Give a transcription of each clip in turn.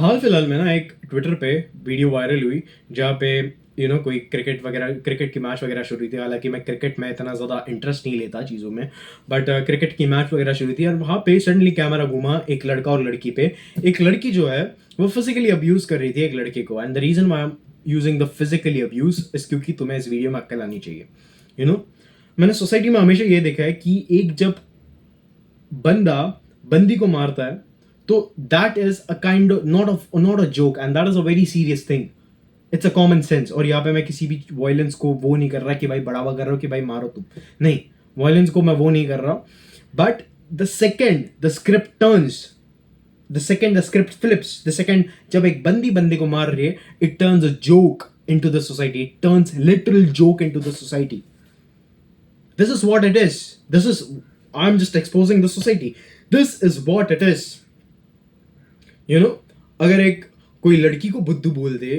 हाल फिलहाल में ना एक ट्विटर पे वीडियो वायरल हुई जहाँ पे कोई क्रिकेट की मैच वगैरह शुरू हुई थी। हालांकि मैं क्रिकेट में इतना ज़्यादा इंटरेस्ट नहीं लेता चीज़ों में, बट क्रिकेट की मैच वगैरह शुरू हुई थी और वहाँ पे सडनली कैमरा घूमा एक लड़का और लड़की पे। एक लड़की जो है वो फिजिकली अब्यूज़ कर रही थी एक लड़के को, and the reason why I am using the physically abuse is क्योंकि तुम्हें इस वीडियो में अक्ल आनी चाहिए। यू नो मैंने सोसाइटी में हमेशा ये देखा है कि एक जब बंदा बंदी को मारता है तो that is a kind not a joke, and that is a very serious thing. It's a common sense. और यहाँ पे मैं किसी भी वायलेंस को वो नहीं कर रहा कि भाई बढ़ावा कर रहा हूँ कि भाई मारो तुम, नहीं, वायलेंस को मैं वो नहीं कर रहा। But the second the script turns, the second the script flips, the second जब एक बंदी बंदे को मार रही है, it turns a joke into the society. It turns literal joke into the society. This is what it is. I'm just exposing the society. This is what it is. अगर एक कोई लड़की को बुद्धू बोल दे,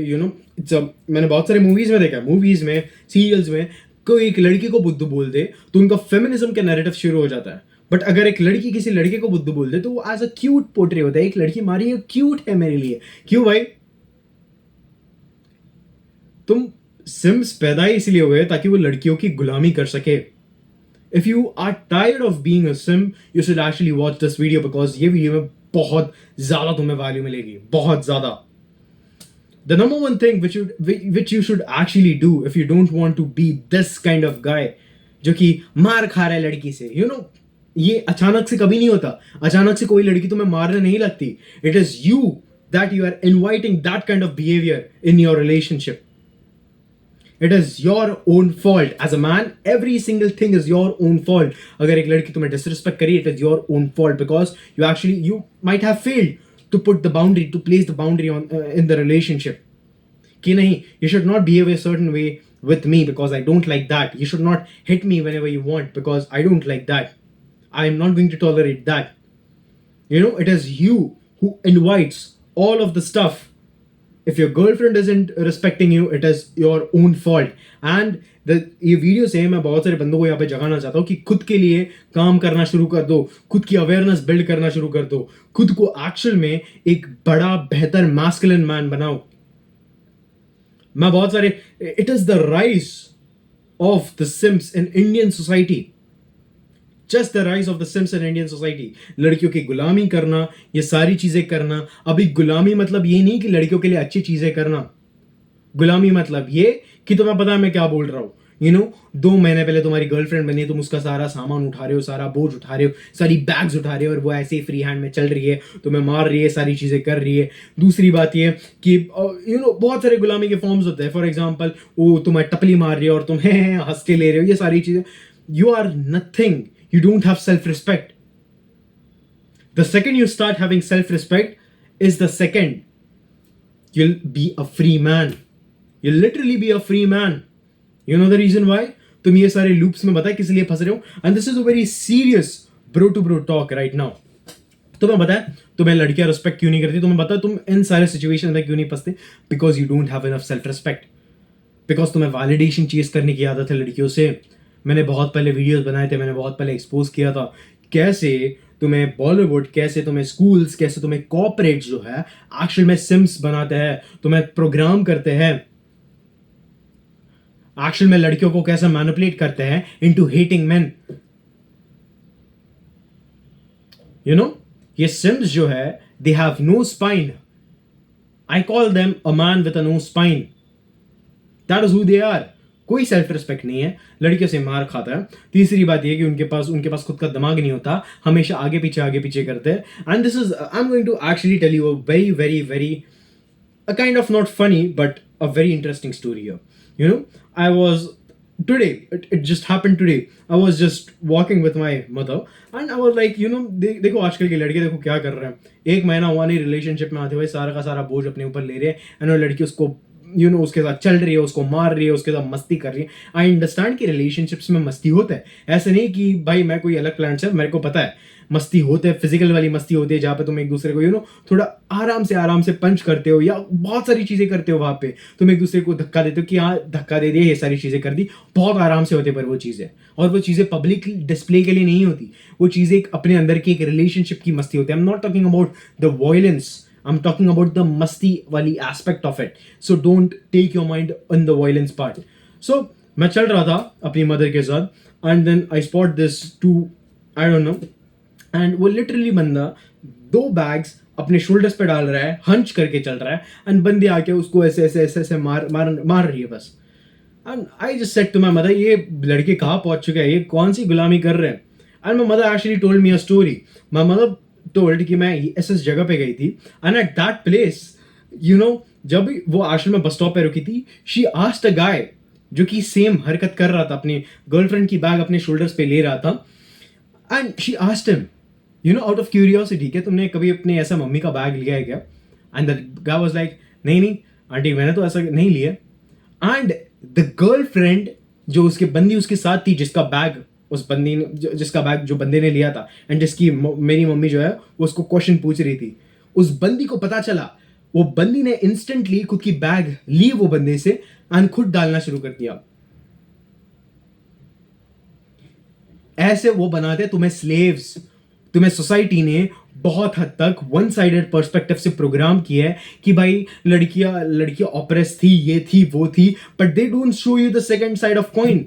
जब मैंने बहुत सारे मूवीज में देखा, मूवीज में, सीरियल्स में, कोई एक लड़की को बुद्धू बोल दे तो उनका फेमिनिज्म का नैरेटिव शुरू हो जाता है। बट अगर एक लड़की किसी लड़के को बुद्धू बोल दे तो वो एज अ क्यूट पोर्ट्रे होता है। एक लड़की मारी है, क्यूट है मेरे लिए। क्यों भाई? तुम सिम्स पैदा ही इसलिए हुए ताकि वो लड़कियों की गुलामी कर सके। If you are tired of being a sim, you should actually watch this video because ये वीडियो में बहुत ज्यादा तुम्हें वैल्यू मिलेगी, बहुत ज्यादा। The number one thing which you should actually do if you don't want to be this kind of guy जो कि मार खा रहा है लड़की से, ये अचानक से कभी नहीं होता। अचानक से कोई लड़की तुम्हें मारने नहीं लगती। It is you that you are inviting that kind of behavior in your relationship. It is your own fault. As a man, every single thing is your own fault. अगर एक लड़की तुम्हें disrespect करी, it is your own fault because you might have failed to put the boundary, to place the boundary on in the relationship. कि नहीं, you should not behave a certain way with me because I don't like that. You should not hit me whenever you want because I don't like that. I am not going to tolerate that. It is you who invites all of the stuff. If your girlfriend isn't respecting you, it is your own fault. And ये video से मैं बहुत सारे बंदों को यहाँ पे जगाना चाहता हूँ कि खुद के लिए काम करना शुरू कर दो, खुद की अवेयरनेस बिल्ड करना शुरू कर दो, खुद को एक्चुअल में एक बड़ा बेहतर मैस्कुलिन मैन बनाओ। मैं बहुत सारे, it is the rise of the simps in Indian society. Just the rise of the simps in Indian society. लड़कियों की गुलामी करना, ये सारी चीजें करना। अभी गुलामी मतलब ये नहीं कि लड़कियों के लिए अच्छी चीजें करना। गुलामी मतलब ये कि तुम्हें पता है मैं क्या बोल रहा हूँ। 2 महीने पहले तुम्हारी गर्लफ्रेंड बनी है, तुम उसका सारा सामान उठा रहे हो, सारा बोझ उठा रहे हो, सारी बैग्स उठा रहे हो, और वो ऐसे ही फ्री हैंड में चल रही है, तुम्हें मार रही है, सारी चीजें कर रही है। दूसरी बात ये कि बहुत सारे गुलामी के फॉर्म्स होते हैं। फॉर एग्जाम्पल, वो तुम्हें टपली मार रही है और तुम हंस के ले रहे हो, ये सारी चीजें। You are nothing. You don't have self-respect. The second you start having self-respect is the second you'll be a free man. You'll literally be a free man. You know the reason why? तुम ये सारे loops में पता है किस लिए फंस रहे हो? And this is a very serious bro to bro talk right now. तुम्हें पता है तुम्हें लड़कियां रिस्पेक्ट क्यों नहीं करती? तुम्हें पता है तुम इन सारे सिचुएशन में क्यों नहीं फंसते? Because you don't have enough self-respect. Because तुम्हें वैलिडेशन चेज करने की आदत है लड़कियों से। मैंने बहुत पहले वीडियोस बनाए थे, मैंने बहुत पहले एक्सपोज किया था कैसे तुम्हें बॉलीवुड, कैसे तुम्हें स्कूल्स, कैसे तुम्हें कॉर्पोरेट जो है एक्चुअल में सिम्स बनाते हैं, तुम्हें प्रोग्राम करते हैं, एक्चुअल में लड़कियों को कैसे मैनिपुलेट करते हैं इनटू हेटिंग मेन। ये सिम्स जो है, they have no spine. I call them a man with a no spine. That is who they are. कोई सेल्फ रिस्पेक्ट नहीं है, लड़कियों से मार खाता है। तीसरी बात यह कि उनके पास खुद का दिमाग नहीं होता, हमेशा आगे पीछे करते हैं। And this is, I am going to actually tell you a very very very a kind of not funny but a very interesting story here. I was today, it just happened today. I was just walking with my mother and I was like, देखो आजकल के लड़के देखो क्या कर रहे हैं। 1 महीना हुआ नहीं रिलेशनशिप में आते हुए, सारा का सारा बोझ अपने ऊपर ले रहे हैं, एंड वो लड़की उसको उसके साथ चल रही है, उसको मार रही है, उसके साथ मस्ती कर रही है। आई अंडरस्टैंड कि रिलेशनशिप्स में मस्ती होता है, ऐसे नहीं कि भाई मैं कोई अलग प्लान से, मेरे को पता है मस्ती होते हैं, फिजिकल वाली मस्ती होती है जहाँ पे तुम एक दूसरे को थोड़ा आराम से पंच करते हो या बहुत सारी चीजें करते हो। वहां पे तुम एक दूसरे को धक्का देते हो कि हाँ धक्का दे दिया, ये सारी चीजें कर दी, बहुत आराम से होते। पर वो चीजें, और वो चीजें पब्लिक डिस्प्ले के लिए नहीं होती, वो चीजें अपने अंदर की एक रिलेशनशिप की मस्ती होती है। I am not talking about the violence, I am talking about the मस्ती वाली aspect of it. So don't take your mind in the violence part. So मैं चल रहा था अपनी मदर के साथ and then I spot this two, I don't know, and वो लिटरली बंदा 2 बैग्स अपने शोल्डर्स पे डाल रहा है, हंच करके चल रहा है, एंड बंदी आके उसको ऐसे ऐसे ऐसे ऐसे मार रही है बस. And I just said to my mother, ये लड़के कहाँ पहुंच चुके हैं, ये कौन सी गुलामी कर रहे हैं. And my mother actually told me a story. My mother told कि मैं ऐसे जगह पे गई थी and at that place, you know, जब वो आश्रम में बस स्टॉप पे रुकी थी, शी आस्क्ड अ गाय जो कि सेम हरकत कर रहा था, अपनी गर्लफ्रेंड की बैग अपने शोल्डर्स पे ले रहा था, and she asked him, you know, out of curiosity, क्या तुमने कभी अपने ऐसा मम्मी का बैग लिया है क्या? And the guy was like, नहीं नहीं आंटी, मैंने तो ऐसा नहीं लिया. एंड द गर्लफ्रेंड जो उसके बंदी उसके साथ थी, जिसका बैग उस बंदी ने जिसका बैग जो बंदे ने लिया था एंड जिसकी मेरी मम्मी जो है वो उसको क्वेश्चन पूछ रही थी, उस बंदी को पता चला, वो बंदी ने इंस्टेंटली खुद की बैग ली वो बंदे से एंड खुद डालना शुरू कर दिया. ऐसे वो बनाते तुम्हें स्लेव्स. तुम्हें सोसाइटी ने बहुत हद तक वन साइडेड पर्सपेक्टिव से प्रोग्राम किया है कि भाई लड़कियां लड़कियां ऑपरेस थी, ये थी वो थी, but they don't show you the second side of coin.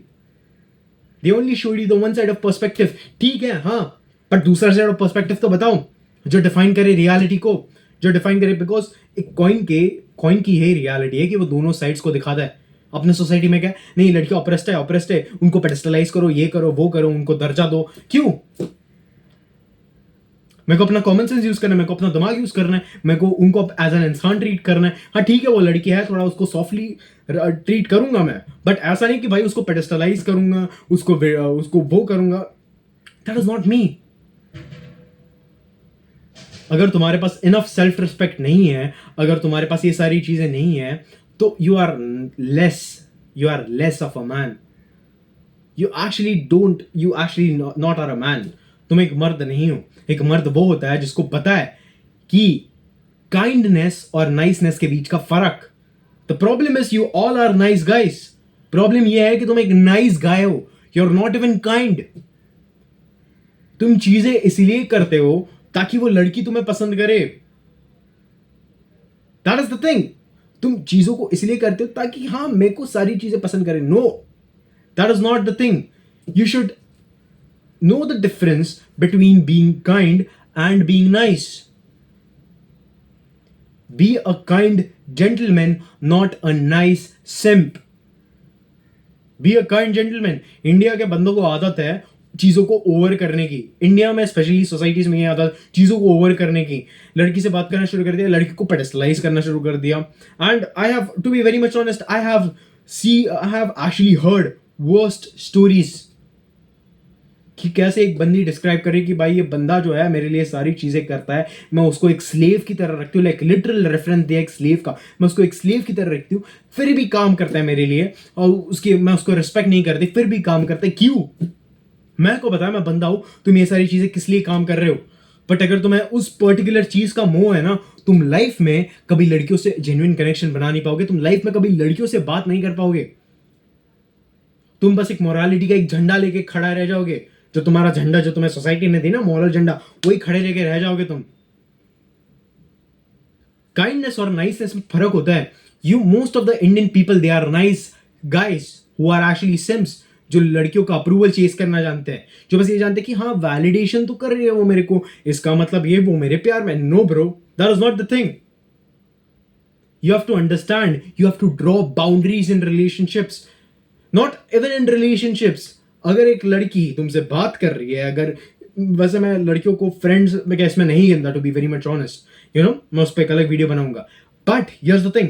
They only show you the one side of perspective. ठीक है, हाँ, पर दूसरा साइड ऑफ पर्सपेक्टिव तो बताओ जो डिफाइन करे रियलिटी को, जो डिफाइन करे, बिकॉज एक कॉइन की यही रियलिटी है कि वो दोनों साइड्स को दिखाता है. अपने सोसाइटी में क्या, नहीं लड़कियां ऑपरेस्ड है, उनको पेडिस्टलाइज करो, ये करो वो करो, उनको दर्जा दो. क्यों? मेरे को अपना कॉमन सेंस यूज करना है, मेरे को अपना दिमाग यूज करना है, मेरे को उनको एज एन इंसान ट्रीट करना है. हाँ ठीक है, वो लड़की है, थोड़ा उसको सॉफ्टली ट्रीट करूंगा मैं, बट ऐसा नहीं कि भाई उसको पेडिस्टलाइज करूंगा, उसको वो करूंगा. That is not me. अगर तुम्हारे पास इनफ सेल्फ रिस्पेक्ट नहीं है, अगर तुम्हारे पास ये सारी चीजें नहीं है, तो you are less of a man. You actually not are a man. तुम एक मर्द नहीं हो. एक मर्द वो होता है जिसको पता है कि काइंडनेस और नाइसनेस के बीच का फर्क. The problem is you all are nice guys. Problem यह है कि तुम एक नाइस गाय हो, you are not even kind. तुम चीजें इसलिए करते हो ताकि वो लड़की तुम्हें पसंद करे. That is the thing. तुम चीजों को इसलिए करते हो ताकि हाँ मेरे को सारी चीजें पसंद करे. No, that is not the thing. You should know the difference between being kind and being nice. Be a kind gentleman, not a nice simp. Be a kind gentleman. India के बंदों को आदत है चीजों को ओवर करने की. India में स्पेशली सोसाइटीज में ये आदत, चीजों को ओवर करने की. लड़की से बात करना शुरू कर दिया, लड़की को पेडिस्टलाइज करना शुरू कर दिया. And I have to be very much honest, I have actually heard worst stories कि कैसे एक बंदी डिस्क्राइब करे कि भाई ये बंदा जो है मेरे लिए सारी चीजें करता है, मैं उसको एक स्लेव की तरह रखती हूँ. लाइक लिटरल रेफरेंस दिया एक स्लेव का, मैं उसको एक स्लेव की तरह रखती हूँ, फिर भी काम करता है मेरे लिए, और मैं उसको रिस्पेक्ट नहीं करती, फिर भी काम करता है. क्यों? मैं को बताया मैं बंदा हूं, तुम ये सारी चीजें किस लिए काम कर रहे हो. बट अगर तुम्हें उस पर्टिकुलर चीज का मोह है ना, तुम लाइफ में कभी लड़कियों से जेन्युइन कनेक्शन बना नहीं पाओगे. तुम लाइफ में कभी लड़कियों से बात नहीं कर पाओगे. तुम बस एक मोरालिटी का एक झंडा लेके खड़ा रह जाओगे. जो तुम्हारा झंडा जो तुम्हें सोसाइटी ने दी ना, मॉरल झंडा, वही खड़े लेके रह जाओगे तुम. काइंडनेस और नाइसनेस में फर्क होता है. Most of the Indian people they are nice guys who are actually simps, जो लड़कियों का अप्रूवल चेस करना जानते हैं, जो बस ये जानते हैं कि हाँ वैलिडेशन तो कर रही है वो मेरे को, इसका मतलब ये वो मेरे प्यार में. No bro, that is not the thing. You have to understand, you have to draw boundaries in relationships. Not even in relationships. अगर एक लड़की तुमसे बात कर रही है, अगर वैसे मैं लड़कियों को फ्रेंड्स में केस में नहीं गिनता, to be very much honest, you know, मैं उस पर एक अलग वीडियो बनाऊंगा. बट हियर्स द थिंग,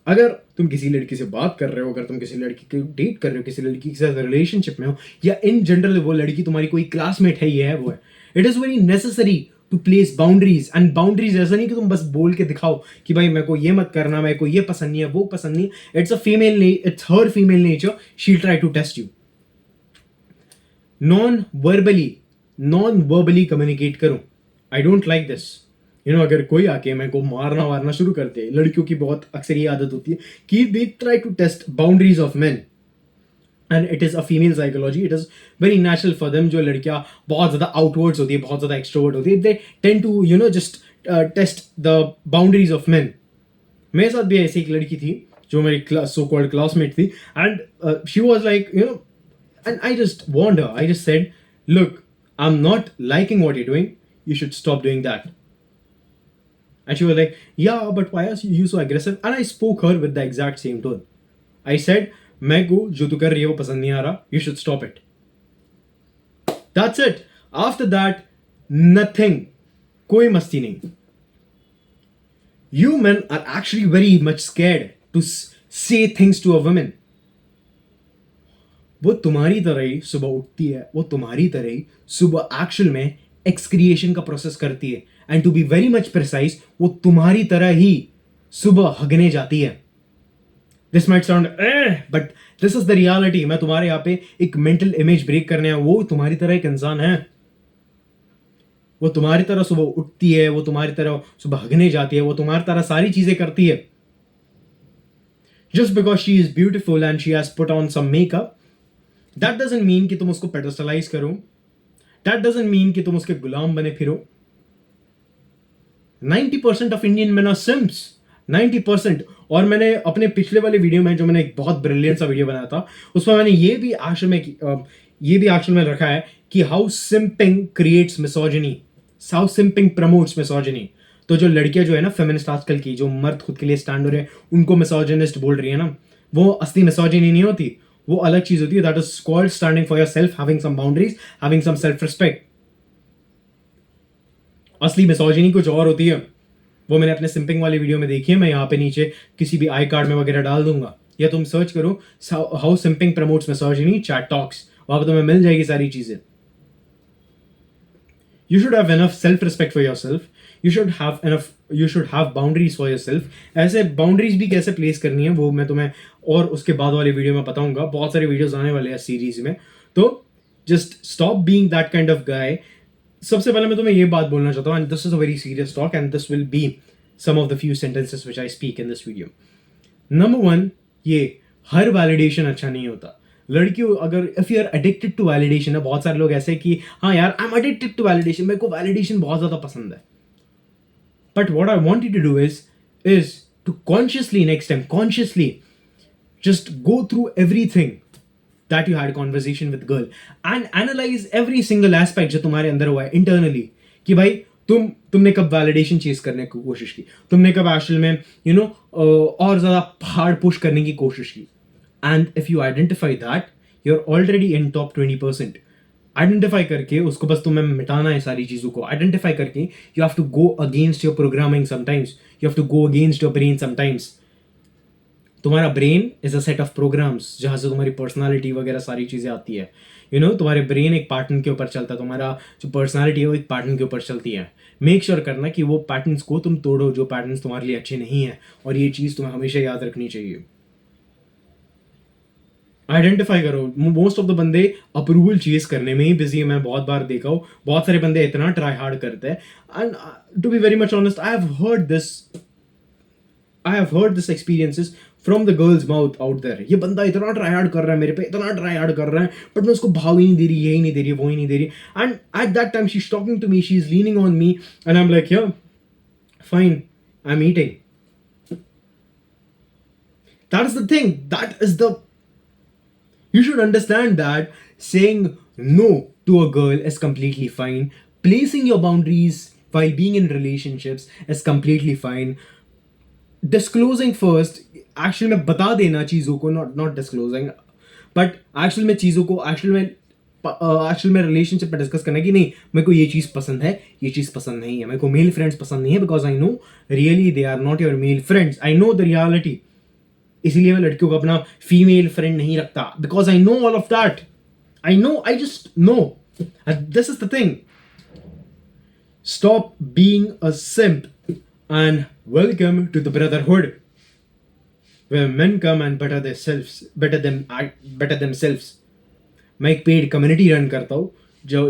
अगर तुम किसी लड़की से बात कर रहे हो, अगर तुम किसी लड़की को डेट कर रहे हो, किसी लड़की के साथ रिलेशनशिप में हो, या इन जनरल वो लड़की तुम्हारी कोई क्लासमेट है, ये है वो है, it is very necessary to place boundaries. And boundaries ऐसा नहीं कि तुम बस बोल के दिखाओ कि भाई मेरे को ये मत करना, मेरे को ये पसंद नहीं है, वो पसंद नहीं है. It's her female nature, she try to test you. Non verbally communicate करो. I don't like this. You know, अगर कोई आके मेरे को मारना शुरू करते हैं, लड़कियों की बहुत अक्सर ये आदत होती है कि they try to test boundaries of men. And it is a female psychology, it is very natural for them. जो लड़कियां बहुत ज्यादा आउटवर्ड्स होती है, बहुत ज्यादा एक्सट्रोवर्ट होती है, they tend to, you know, just test the boundaries of men. मेरे साथ भी ऐसी एक लड़की थी जो मेरी क्लास सो कॉल्ड क्लासमेट थी, and she was like you know, and I just warned her. I just said, look, I'm not liking what you're doing, you should stop doing that. And she was like, yeah, but why are you so aggressive? And I spoke her with the exact same tone. I said, मैं को जो तू कर रही है वो पसंद नहीं आ रहा, you should stop it. That's it. After that, nothing. कोई मस्ती नहीं. You men are actually very much scared to say things to a woman. वो तुम्हारी तरह ही सुबह उठती है, वो तुम्हारी तरह ही सुबह एक्चुअल में एक्सक्रिएशन का प्रोसेस करती है, and to be very much precise, वो तुम्हारी तरह ही सुबह हगने जाती है. This might sound but this is the reality. मैं तुम्हारे यहाँ पे एक मेंटल इमेज ब्रेक करने आया. वो तुम्हारी तरह एक इंसान है. वो तुम्हारी तरह सुबह उठती है, वो तुम्हारी तरह सुबह हगने जाती है, वो तुम्हारी तरह सारी चीजें करती है. Just because she is beautiful and she has put on some makeup, that doesn't mean कि तुम उसको पेडस्टलाइज करो. दैट डजंट मीन कि तुम उसके गुलाम बने फिरो. 90% of Indian men are simps. 90%. और मैंने अपने पिछले वाले वीडियो में, जो मैंने एक बहुत ब्रिलियंट सा वीडियो बनाया था, उसमें मैंने ये भी एक्चुअल में रखा है कि how simping creates misogyny, how simping promotes misogyny. तो जो लड़कियां जो है ना फेमिनिस्ट आजकल की, जो मर्द खुद के लिए स्टैंड हो रहे हैं, उनको मिसोजिनिस्ट बोल रही है ना, वो असली मिसोजिनी नहीं होती. वो अलग चीज होती है. That is called standing for yourself, having some boundaries, having some self respect. असली मिसोजिनी कुछ और होती है. वो मैंने अपने सिंपिंग वाली वीडियो में देखी है. मैं यहाँ पे नीचे किसी भी आई कार्ड में वगैरह डाल दूंगा, या तुम सर्च करो how simping promotes misogyny chat talks, वहां पर तुम्हें मिल जाएगी सारी चीजें. You should have enough self-respect for yourself. You should have boundaries for yourself. ऐसे boundaries भी कैसे place करनी है वो मैं तुम्हें और उसके बाद वाले वीडियो में बताऊंगा. बहुत सारे वीडियोस आने वाले हैं सीरीज में. तो just stop being that kind of guy. सबसे पहले मैं तुम्हें ये बात बोलना चाहता हूँ, and this is a very serious talk, and this will be some of the few sentences which I speak in this video. Number one, ये हर validation अच्छा नहीं होता. लड़कियों, अगर if you are addicted to validation है, बहुत सारे लोग ऐसे कि हाँ यार I am addicted to validation, मेरे को वैलिडेशन बहुत ज्यादा पसंद है. But what I want you to do is to consciously next time consciously just go through everything that you had conversation with girl and analyze every single aspect जो तुम्हारे अंदर हुआ है इंटरनली, कि भाई तुमने कब वैलिडेशन चेज करने की कोशिश की, तुमने कब एक्चुअल में और ज्यादा हार्ड पुश करने की कोशिश की. And if you identify that, you're already in top 20%. Identify करके उसको बस तुम्हें मिटाना है सारी चीजों को. Identify करके you have to go against your programming sometimes. You have to go against your brain sometimes. तुम्हारा brain is a set of programs जहाँ से तुम्हारी personality वगैरह सारी चीजें आती है. तुम्हारे brain एक पैटर्न के ऊपर चलता है, तुम्हारा जो personality है वो एक पैटर्न के ऊपर चलती है. मेक श्योर करना कि वो पैटर्न्स को तुम तोड़ो जो पैटर्न्स तुम्हारे लिए अच्छे नहीं है, और ये चीज तुम्हें हमेशा याद रखनी चाहिए. आइडेंटिफाई करो. मोस्ट ऑफ द बंदे अप्रूवल चेज करने में ही बिजी है. मैं बहुत बार देखा हूँ, बहुत सारे बंदे इतना ट्राई हार्ड करते हैं. And to be very much honest, I have heard this experiences from the girls mouth out there. ये बंदा इतना ट्राई हार्ड कर रहा है मेरे पे, इतना ट्राई हार्ड कर रहा है, बट मैं उसको भाव ही नहीं दे रही, यही नहीं दे रही, वो ही नहीं दे रही. And at that time she is talking to me, she is leaning on me, and I am like, yeah, fine, I'm eating. That is the thing. You should understand that saying no to a girl is completely fine. Placing your boundaries while being in relationships is completely fine. Disclosing first, actually में बता देना चीज़ों को, not disclosing, but actually में चीज़ों को actually में relationship पे discuss करना कि नहीं, मेरे को ये चीज़ पसंद है, ये चीज़ पसंद नहीं है, मेरे को male friends पसंद नहीं है, because I know really they are not your male friends. I know the reality. इसीलिए मैं लड़कियों को अपना फीमेल फ्रेंड नहीं रखता, because I know all of that. I just know. This is the thing. Stop being a simp and welcome to the brotherhood, where men come and better themselves. मैं एक paid community run करता हूँ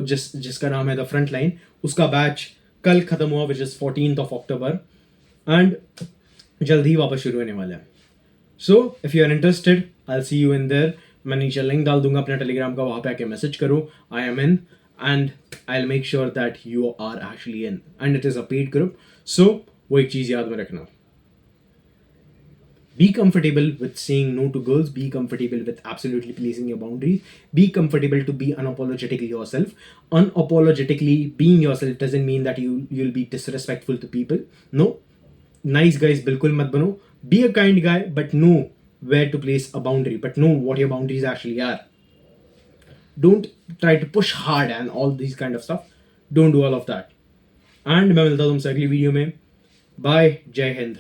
जिसका नाम है the front line. उसका batch कल खत्म हुआ, which is 14th of October, and जल्द ही वापस शुरू होने वाला है. So, if you are interested, I'll see you in there. मैं नीचे लिंक डाल दूंगा अपने टेलीग्राम का, वहाँ पे आके मैसेज करो. I am in. and I'll make sure that you are actually in, and it is a paid group. So वो एक चीज याद में रखना. Be comfortable with saying no to girls. Be comfortable with absolutely placing your boundaries. Be comfortable to be unapologetically yourself. Unapologetically being yourself doesn't mean that you'll be disrespectful to people. No. Nice guys bilkul mat bano. Be a kind guy, but know where to place a boundary. But know what your boundaries actually are. Don't try to push hard and all these kind of stuff. Don't do all of that. And मैं मिलता हूँ तुमसे अगली video में. Bye. जय हिंद.